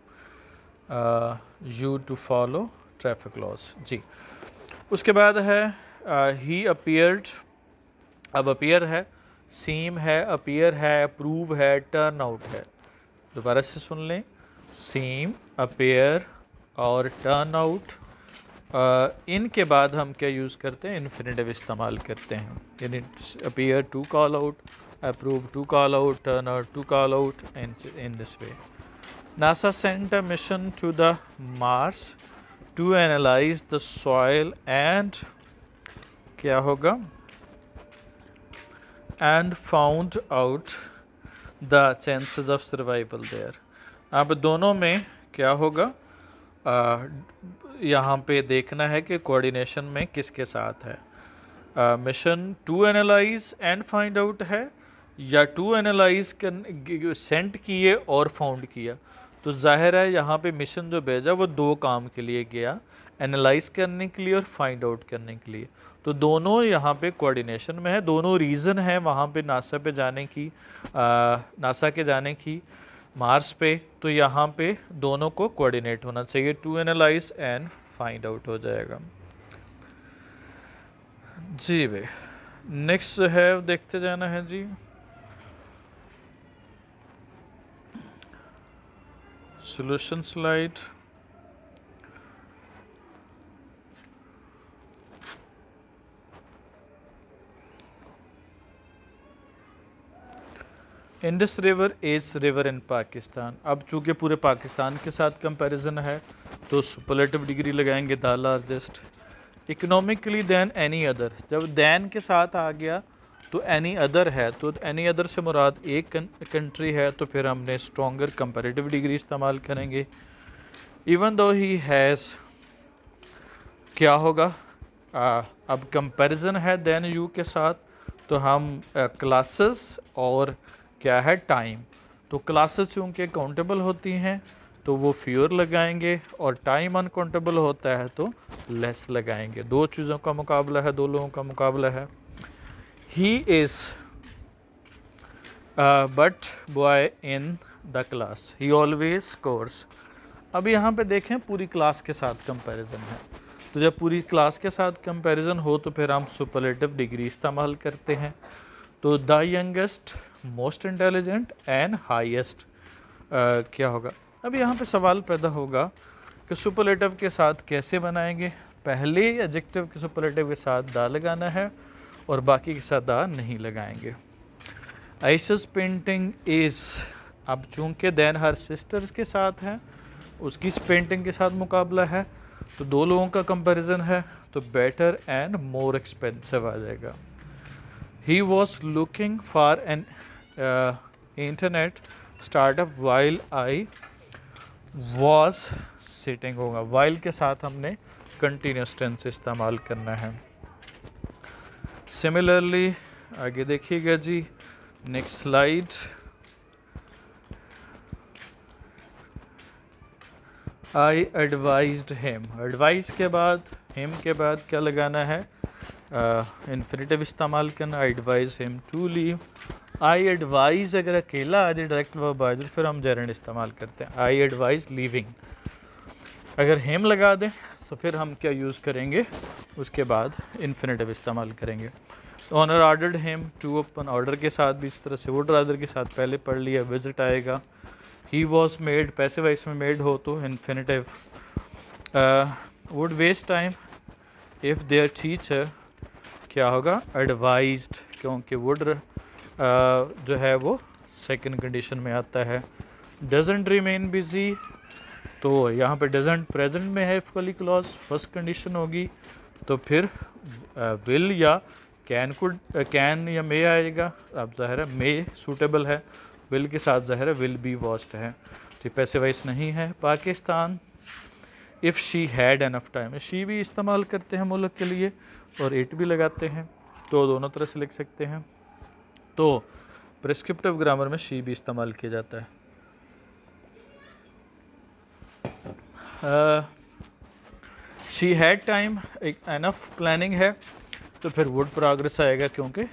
Speaker 1: you to follow traffic laws जी। उसके बाद है he appeared, अब appear है, seem है, appear है, prove है, turn out है। दोबारा से सुन लें, seem, appear और turn out, इनके बाद हम क्या यूज़ करते हैं, इन्फिनेटिव इस्तेमाल करते हैं, यानी appear to call out, approve to call out, turn out to call out, in this way. NASA sent a mission to the Mars to analyse the soil and क्या होगा, and found out the chances of survival there. अब दोनों में क्या होगा, यहाँ पे देखना है कि कोऑर्डिनेशन में किसके साथ है। Mission to analyse and find out है, या टू एनालाइज सेंट किए और फाउंड किया। तो जाहिर है यहाँ पे मिशन जो भेजा वो दो काम के लिए गया, एनालाइज करने के लिए और फाइंड आउट करने के लिए। तो दोनों यहाँ पे कोऑर्डिनेशन में है, दोनों रीज़न है वहाँ पे नासा पे जाने की, नासा के जाने की मार्स पे। तो यहाँ पे दोनों को कोऑर्डिनेट होना चाहिए, to analyse and find out हो जाएगा जी। भाई नेक्स्ट है, देखते जाना है जी। Solution slide. Indus river is river in Pakistan. अब चूंकि पूरे पाकिस्तान के साथ कंपैरिजन है तो सुपरलेटिव डिग्री लगाएंगे, the largest economically than any other. जब दैन के साथ आ गया तो एनी अदर है, तो एनी अदर से मुराद एक कंट्री है, तो फिर हमने स्ट्रॉन्गर कंपैरेटिव डिग्री इस्तेमाल करेंगे। इवन दो ही हैज़ क्या होगा, अब कंपैरिजन है देन यू के साथ, तो हम क्लासेस और क्या है टाइम। तो क्लासेस चूँकि काउंटेबल होती हैं तो वो फ्यूअर लगाएंगे, और टाइम अनकाउंटेबल होता है तो लेस लगाएंगे। दो चीज़ों का मुकाबला है, दो लोगों का मुकाबला है। He is but boy in the class, he always scores. अब यहाँ पे देखें पूरी क्लास के साथ कंपैरिजन है, तो जब पूरी क्लास के साथ कंपैरिजन हो तो फिर हम सुपरलेटिव डिग्री इस्तेमाल करते हैं। तो the youngest, most intelligent and highest क्या होगा। अब यहाँ पे सवाल पैदा होगा कि सुपरलेटिव के साथ कैसे बनाएंगे। पहले एडजेक्टिव के सुपरलेटिव के साथ दा लगाना है और बाकी के साथ दा नहीं लगाएंगे। आइशस पेंटिंग इज़, अब चूँकि देन हर सिस्टर्स के साथ है, उसकी पेंटिंग के साथ मुकाबला है, तो दो लोगों का कंपैरिजन है, तो बेटर एंड मोर एक्सपेंसिव आ जाएगा। He was looking for an internet startup while I was sitting होगा। while के साथ हमने continuous tense इस्तेमाल करना है। Similarly आगे देखिएगा जी, next slide। I advised him, advice के बाद him के बाद क्या लगाना है, इन्फिनेटिव इस्तेमाल करना। I advise him to leave. I advise अगर अकेला आ जाए डायरेक्ट वर्ब आ जाए फिर हम जेरेंड इस्तेमाल करते हैं, आई एडवाइज लीविंग। अगर हिम लगा दें तो फिर हम क्या यूज़ करेंगे, उसके बाद इन्फिनेटिव इस्तेमाल करेंगे। तो ऑनर ऑर्डर्ड हिम टू, अपन ऑर्डर के साथ भी इस तरह से वुड रादर के साथ पहले पढ़ लिया, विजिट आएगा। He was made, passive voice में मेड हो तो infinitive. Would waste time if their teacher क्या होगा, एडवाइज्ड, क्योंकि वुड जो है वो सेकंड कंडीशन में आता है। डजंट रिमेन बिजी, तो यहाँ पे डजंट प्रेजेंट में है, इफ वाली क्लॉज फर्स्ट कंडीशन होगी, तो फिर विल या कैन या मे आएगा। अब ज़ाहिर है मे सूटेबल है, विल के साथ ज़ाहिर है विल बी वॉच्ड है, तो पैसिव वॉइस नहीं है। Pakistan, if she had enough time, she भी इस्तेमाल करते हैं मुल्क के लिए और इट भी लगाते हैं, तो दोनों तरह से लिख सकते हैं। तो प्रिस्क्रिप्टिव ग्रामर में शी भी इस्तेमाल किया जाता है। शी हैड टाइम, एक एनफ प्लानिंग है, तो फिर वुड प्रोग्रेस आएगा क्योंकि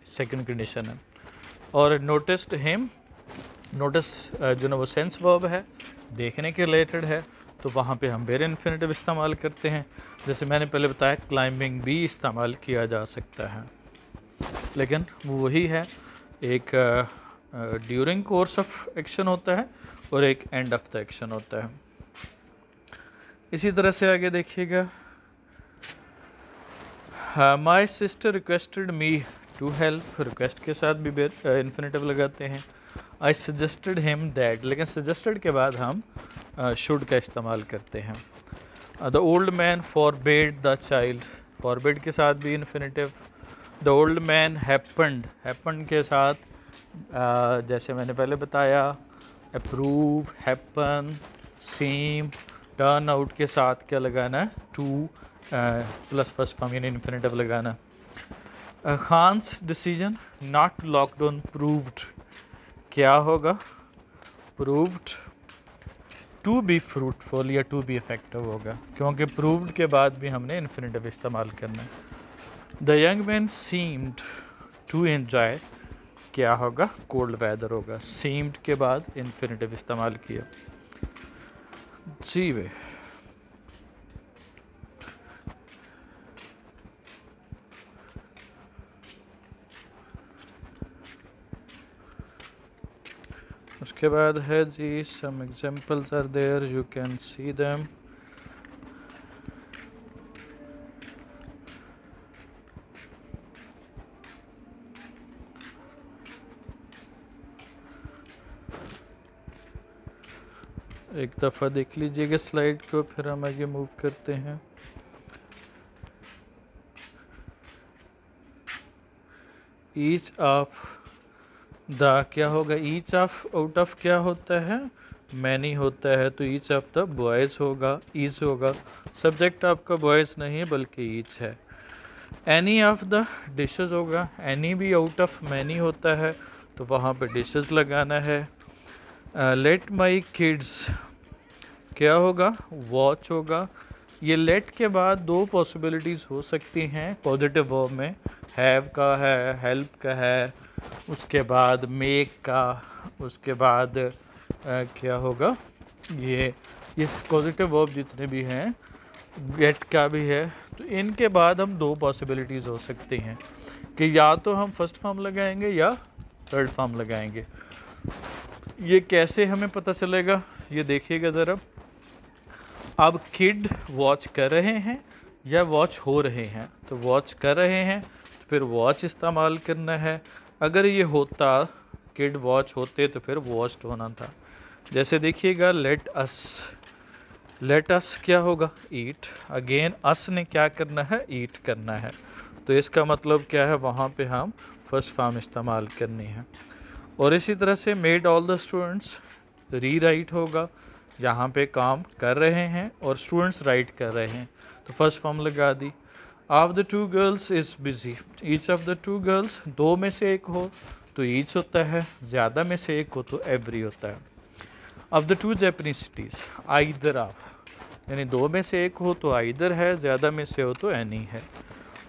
Speaker 1: सेकंड कंडीशन है। और नोटिस्ड हिम, नोटिस जो ना वो सेंस वर्ब है, देखने के रिलेटेड है, तो वहाँ पे हम वेरी इन्फिनेटिव इस्तेमाल करते हैं। जैसे मैंने पहले बताया क्लाइंबिंग भी इस्तेमाल किया जा सकता है, लेकिन वो वही है, एक ड्यूरिंग कोर्स ऑफ एक्शन होता है और एक एंड ऑफ द एक्शन होता है। इसी तरह से आगे देखिएगा, my sister requested me to help, request के साथ भी इन्फिनेटिव लगाते हैं। आई सजेस्टेड हिम दैट, लेकिन सजेस्टेड के बाद हम शुड का इस्तेमाल करते हैं। The old man forbade the child, forbade के साथ भी infinitive. The old man happened, happened के साथ जैसे मैंने पहले बताया approve, happen, seem, turn out के साथ क्या लगाना है, टू प्लस फर्स्ट फॉर्म यानी इन्फिनेटिव लगाना। Khans decision not lockdown proved, क्या होगा, प्रूव्ड टू बी फ्रूटफुल या टू बी इफेक्टिव होगा, क्योंकि प्रूव्ड के बाद भी हमने इन्फिनेटिव इस्तेमाल करना है। The young man seemed to enjoy, क्या होगा, कोल्ड वेदर होगा। सीम्ड के बाद इन्फिनेटिव इस्तेमाल किया। जी वे उसके बाद है जी some examples are there, you can see them. एक दफ़ा देख लीजिएगा स्लाइड को, फिर हम आगे मूव करते हैं। ईच ऑफ द क्या होगा, ईच ऑफ आउट ऑफ क्या होता है, मैनी होता है, तो ईच ऑफ द बॉयज़ होगा, ईज होगा। सब्जेक्ट आपका बॉयज़ नहीं है बल्कि ईच है। एनी ऑफ द डिशेस होगा, एनी भी आउट ऑफ मैनी होता है तो वहाँ पे डिशेस लगाना है। लेट माई किड्स क्या होगा, वॉच होगा। ये लेट के बाद दो पॉसिबिलिटीज़ हो सकती हैं पॉजिटिव वर्ब में, हैव का है, हेल्प का है, उसके बाद मेक का, उसके बाद क्या होगा, ये पॉजिटिव वर्ब जितने भी हैं, गेट का भी है। तो इनके बाद हम दो पॉसिबिलिटीज़ हो सकती हैं कि या तो हम फर्स्ट फॉर्म लगाएंगे या थर्ड फॉर्म लगाएंगे। ये कैसे हमें पता चलेगा, ये देखिएगा ज़रा। अब किड वॉच कर रहे हैं या वॉच हो रहे हैं, तो वॉच कर रहे हैं तो फिर वॉच इस्तेमाल करना है। अगर ये होता किड वॉच होते तो फिर वॉच्ड होना था। जैसे देखिएगा लेट अस क्या होगा, ईट। अगेन अस ने क्या करना है, ईट करना है, तो इसका मतलब क्या है, वहाँ पे हम फर्स्ट फॉर्म इस्तेमाल करनी है। और इसी तरह से मेड ऑल द स्टूडेंट्स, री राइट होगा, यहाँ पे काम कर रहे हैं और स्टूडेंट्स राइट कर रहे हैं तो फर्स्ट फॉर्म लगा दी। Of the two girls is busy, each of the two girls, दो में से एक हो तो ईच होता है, ज़्यादा में से एक हो तो एवरी होता है। Of the to Japanese cities, either of, यानी दो में से एक हो तो आइदर है, ज़्यादा में से हो तो एनी है।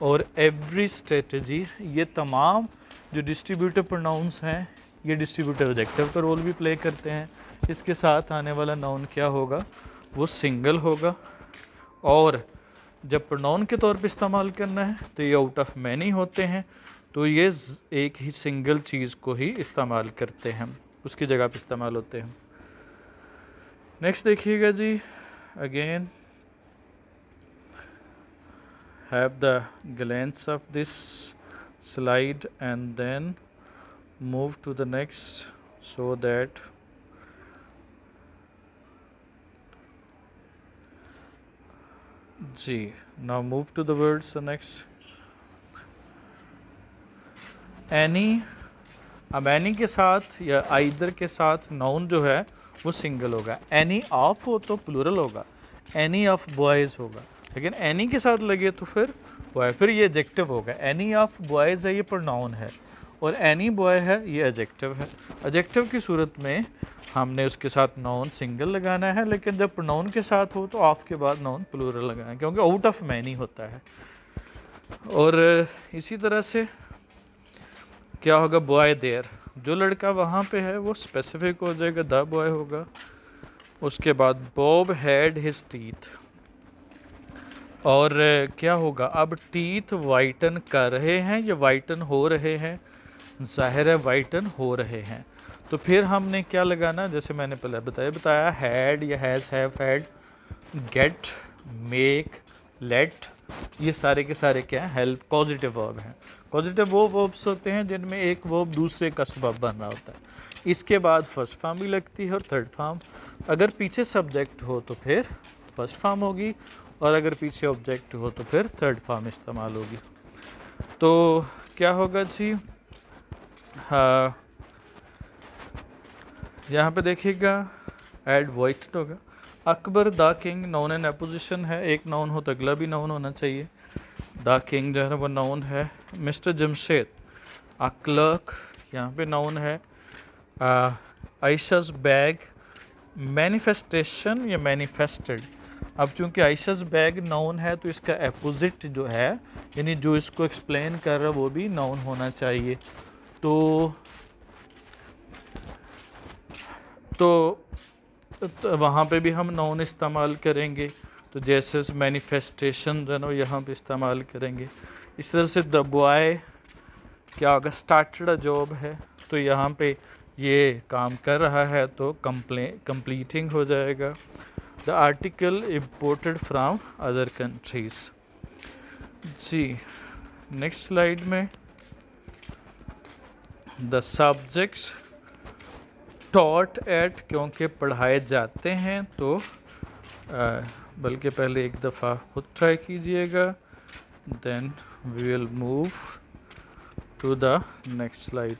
Speaker 1: और एवरी स्ट्रेटजी, ये तमाम जो डिस्ट्रीब्यूटिव प्रोनाउंस हैं ये डिस्ट्रीब्यूटिव एडजेक्टिव का रोल भी प्ले करते हैं। इसके साथ आने वाला नाउन क्या होगा, वो सिंगल होगा। और जब प्रोनाउन के तौर पे इस्तेमाल करना है तो ये आउट ऑफ मैनी होते हैं, तो ये एक ही सिंगल चीज़ को ही इस्तेमाल करते हैं, उसकी जगह पे इस्तेमाल होते हैं। नेक्स्ट देखिएगा जी, again have the glance of this slide and then move to the next so that G. Now move to the words the next. Any, अब any के साथ या either के साथ noun जो है वो सिंगल होगा। any of हो तो प्लूरल होगा, any of boys होगा, लेकिन any के साथ लगे तो फिर boy, फिर ये एडजेक्टिव होगा। any of boys है ये प्रोनाउन है और any boy है ये एडजेक्टिव है। एडजेक्टिव की सूरत में हमने उसके साथ नाउन सिंगल लगाना है, लेकिन जब प्रोनाउन के साथ हो तो ऑफ के बाद नाउन प्लूरल लगाना है, क्योंकि आउट ऑफ मैनी होता है। और इसी तरह से क्या होगा, बॉय देयर, जो लड़का वहाँ पे है वो स्पेसिफिक हो जाएगा, द बॉय होगा। उसके बाद बॉब हैड हिज टीथ, और क्या होगा, अब टीथ वाइटन कर रहे हैं या वाइटन हो रहे हैं, जाहिर है वाइटन हो रहे हैं, तो फिर हमने क्या लगाना, जैसे मैंने पहले बताया हैड या has, have, had, get, make, let, ये सारे के सारे क्या है, हेल्प कॉजेटिव वर्ब हैं। कॉजेटिव वो वर्ब्स होते हैं जिनमें एक वर्ब दूसरे का सबब बन रहा होता है। इसके बाद फर्स्ट फॉर्म भी लगती है और थर्ड फॉर्म। अगर पीछे सब्जेक्ट हो तो फिर फर्स्ट फॉर्म होगी, और अगर पीछे ऑब्जेक्ट हो तो फिर थर्ड फॉर्म इस्तेमाल होगी। तो क्या होगा जी, हाँ यहाँ पे देखिएगा एड वॉइट होगा। Akbar the king noun and opposition है, एक नाउन हो तो अगला भी नाउन होना चाहिए। द किंग जो है वो नाउन है। मिस्टर जमशेद अ क्लर्क यहाँ पे नाउन है। आयशा's बैग मैनिफेस्टेशन या मैनिफेस्टेड। अब चूंकि आयशा's बैग नाउन है तो इसका अपोजिट जो है, यानी जो इसको एक्सप्लेन कर रहा है वो भी नाउन होना चाहिए। तो वहाँ पे भी हम नाउन इस्तेमाल करेंगे। तो जैसे मैनिफेस्टेशन जो है यहाँ पे इस्तेमाल करेंगे। इस तरह से द बॉय क्या होगा, स्टार्टेड अ जॉब है, तो यहाँ पे ये काम कर रहा है तो कंप्लीटिंग हो जाएगा। The article imported from other countries. जी नेक्स्ट स्लाइड में द सब्जेक्ट्स टॉट एट, क्योंकि पढ़ाए जाते हैं तो बल्कि पहले एक दफ़ा खुद ट्राई कीजिएगा, then we will move to the next slide.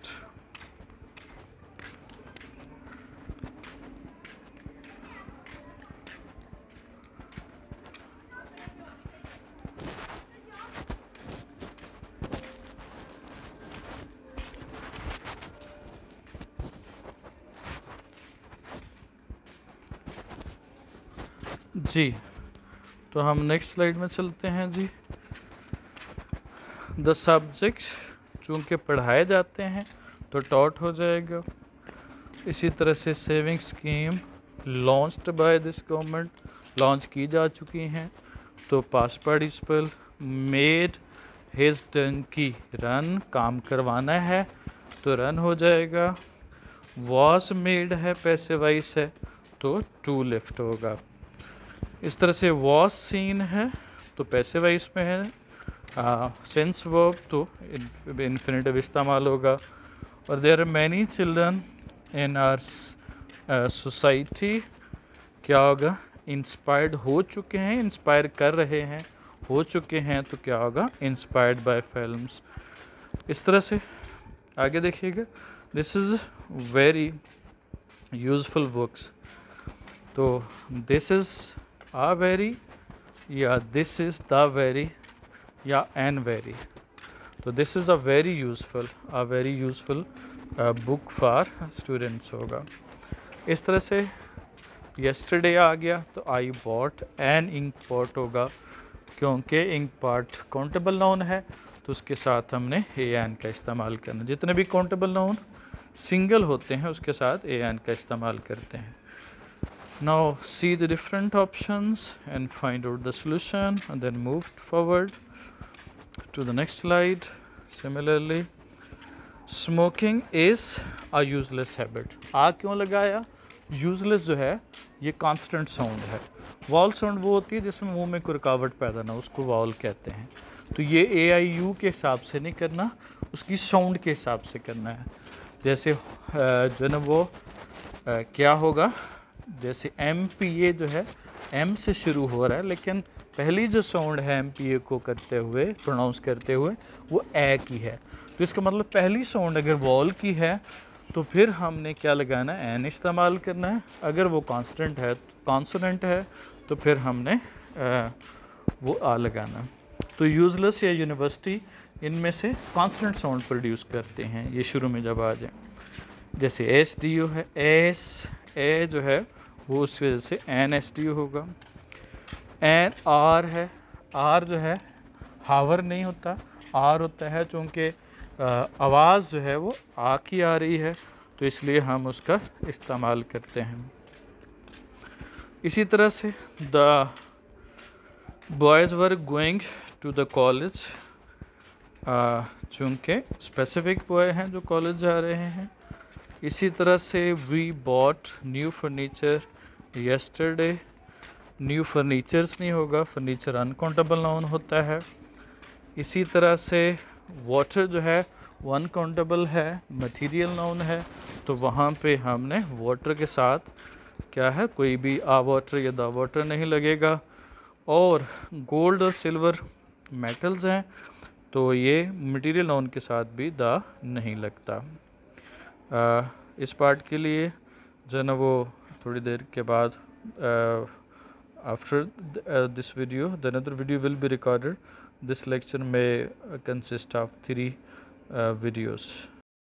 Speaker 1: जी तो हम नेक्स्ट स्लाइड में चलते हैं जी। द सब्जेक्ट्स चूँकि पढ़ाए जाते हैं तो टॉट हो जाएगा। इसी तरह से saving scheme launched by this government, launch की जा चुकी हैं तो past participle. Made his donkey run, काम करवाना है तो रन हो जाएगा। वॉज मेड है, पैसे वाइस है तो टू लेफ्ट होगा। इस तरह से वॉज सीन है तो पैसे वाइस में है। सेंस वर्ब तो इन्फिनेटिव इस्तेमाल होगा। और there are many children in our society, क्या होगा, इंस्पायर्ड हो चुके हैं, इंस्पायर कर रहे हैं, हो चुके हैं तो क्या होगा, इंस्पायर्ड बाय फिल्म्स। इस तरह से आगे देखिएगा। This is very useful books, तो दिस इज़ आ वेरी या दिस इज़ द वेरी या एन वेरी, तो this is a very useful book for students होगा। इस तरह से यस्टरडे आ गया तो I bought an ink pot होगा, क्योंकि इंक पॉट काउंटेबल नाउन है तो उसके साथ हमने ए एन का इस्तेमाल करना। जितने भी काउंटेबल नाउन सिंगल होते हैं उसके साथ ए एन का इस्तेमाल करते हैं। Now see the different options and find out the solution and then move forward to the next slide. Similarly, smoking is a useless habit. आ क्यों लगाया? Useless जो है ये constant sound है। Vowel sound वो होती है जिसमें मुंह में कोई रुकावट पैदा ना, उसको vowel कहते हैं। तो ये AIU के हिसाब से नहीं करना, उसकी साउंड के हिसाब से करना है। जैसे जो है वो क्या होगा, जैसे MPA जो है M से शुरू हो रहा है, लेकिन पहली जो साउंड है MPA को करते हुए, प्रोनाउंस करते हुए, वो ए की है। तो इसका मतलब पहली साउंड अगर वॉल की है तो फिर हमने क्या लगाना है, एन इस्तेमाल करना है। अगर वो कांस्टेंट है, कॉन्सोनेंट है, तो फिर हमने वो आ लगाना। तो यूजलेस या यूनिवर्सिटी इनमें से कांस्टेंट साउंड प्रोड्यूस करते हैं, ये शुरू में जब आ जाए। जैसे SDU है, एस ए जो है वो उस वजह से NSDU होगा। एन आर है, आर जो है हावर नहीं होता, आर होता है चूँकि आवाज़ जो है वो आ की आ रही है तो इसलिए हम उसका इस्तेमाल करते हैं। इसी तरह से the boys were going to the college, चूँकि स्पेसिफिक बॉय हैं जो कॉलेज जा रहे हैं। इसी तरह से we bought new furniture yesterday, new furnitures नहीं होगा, फर्नीचर अनकाउंटेबल नाउन होता है। इसी तरह से वाटर जो है वो अनकाउंटेबल है, मटेरियल नाउन है, तो वहाँ पे हमने वाटर के साथ क्या है, कोई भी आ वाटर या द वाटर नहीं लगेगा। और गोल्ड और सिल्वर मेटल्स हैं, तो ये मटेरियल नाउन के साथ भी द नहीं लगता। इस पार्ट के लिए जो है ना वो थोड़ी देर के बाद after this video the another video will be recorded. This lecture may consist of 3 videos.